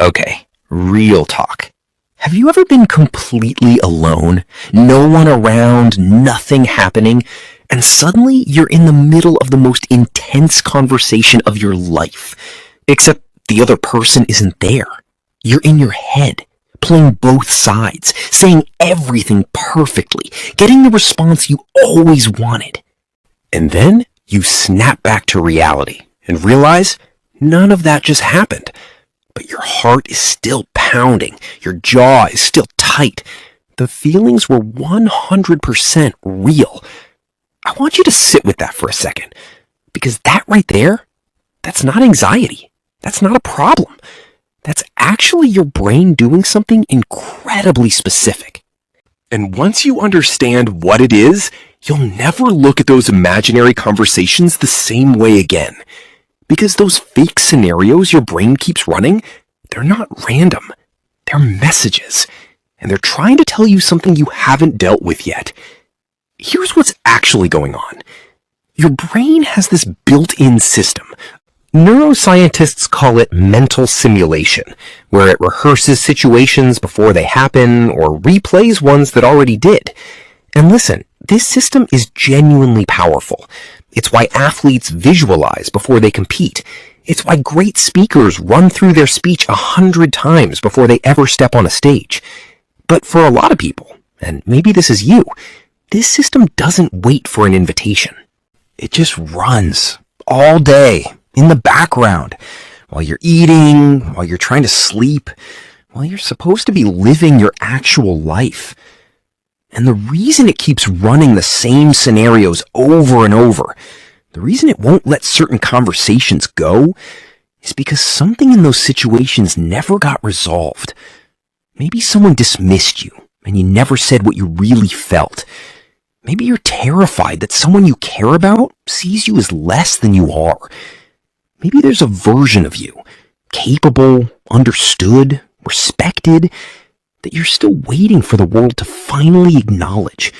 Okay, real talk. Have you ever been completely alone? No one around, nothing happening, and suddenly you're in the middle of the most intense conversation of your life. Except the other person isn't there. You're in your head, playing both sides, saying everything perfectly, getting the response you always wanted. And then you snap back to reality and realize none of that just happened. But your heart is still pounding. Your jaw is still tight. The feelings were 100% real. I want you to sit with that for a second. Because that right there, that's not anxiety. That's not a problem. That's actually your brain doing something incredibly specific. And once you understand what it is, you'll never look at those imaginary conversations the same way again. Because those fake scenarios your brain keeps running, they're not random. They're messages. And they're trying to tell you something you haven't dealt with yet. Here's what's actually going on. Your brain has this built-in system. Neuroscientists call it mental simulation, where it rehearses situations before they happen or replays ones that already did. And listen, this system is genuinely powerful. It's why athletes visualize before they compete. It's why great speakers run through their speech 100 times before they ever step on a stage. But for a lot of people, and maybe this is you, this system doesn't wait for an invitation. It just runs all day in the background while you're eating, while you're trying to sleep, while you're supposed to be living your actual life. And the reason it keeps running the same scenarios over and over, the reason it won't let certain conversations go, is because something in those situations never got resolved. Maybe someone dismissed you and you never said what you really felt. Maybe you're terrified that someone you care about sees you as less than you are. Maybe there's a version of you, capable, understood, respected, that you're still waiting for the world to finally acknowledge.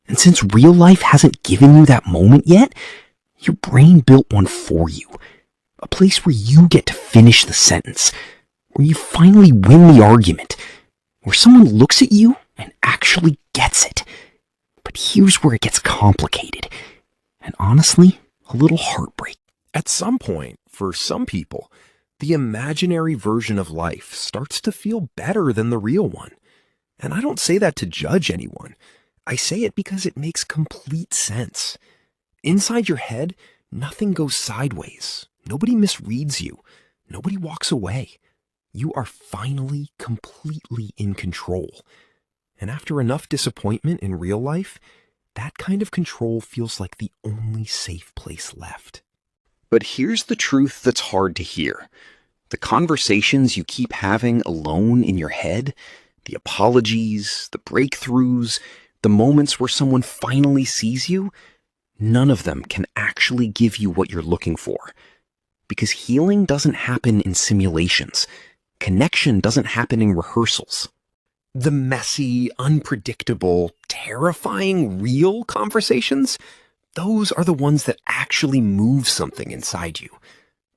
And since real life hasn't given you that moment yet, your brain built one for you. A place where you get to finish the sentence, where you finally win the argument, where someone looks at you and actually gets it. But here's where it gets complicated, and honestly, a little heartbreaking. At some point, for some people, the imaginary version of life starts to feel better than the real one. And I don't say that to judge anyone. I say it because it makes complete sense. Inside your head, nothing goes sideways. Nobody misreads you. Nobody walks away. You are finally completely in control. And after enough disappointment in real life, that kind of control feels like the only safe place left. But here's the truth that's hard to hear. The conversations you keep having alone in your head, the apologies, the breakthroughs, the moments where someone finally sees you, none of them can actually give you what you're looking for. Because healing doesn't happen in simulations. Connection doesn't happen in rehearsals. The messy, unpredictable, terrifying, real conversations, those are the ones that actually move something inside you.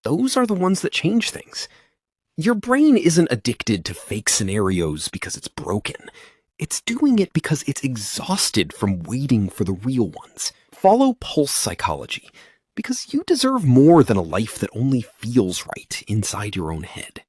Those are the ones that change things. Your brain isn't addicted to fake scenarios because it's broken. It's doing it because it's exhausted from waiting for the real ones. Follow pulse psychology, because you deserve more than a life that only feels right inside your own head.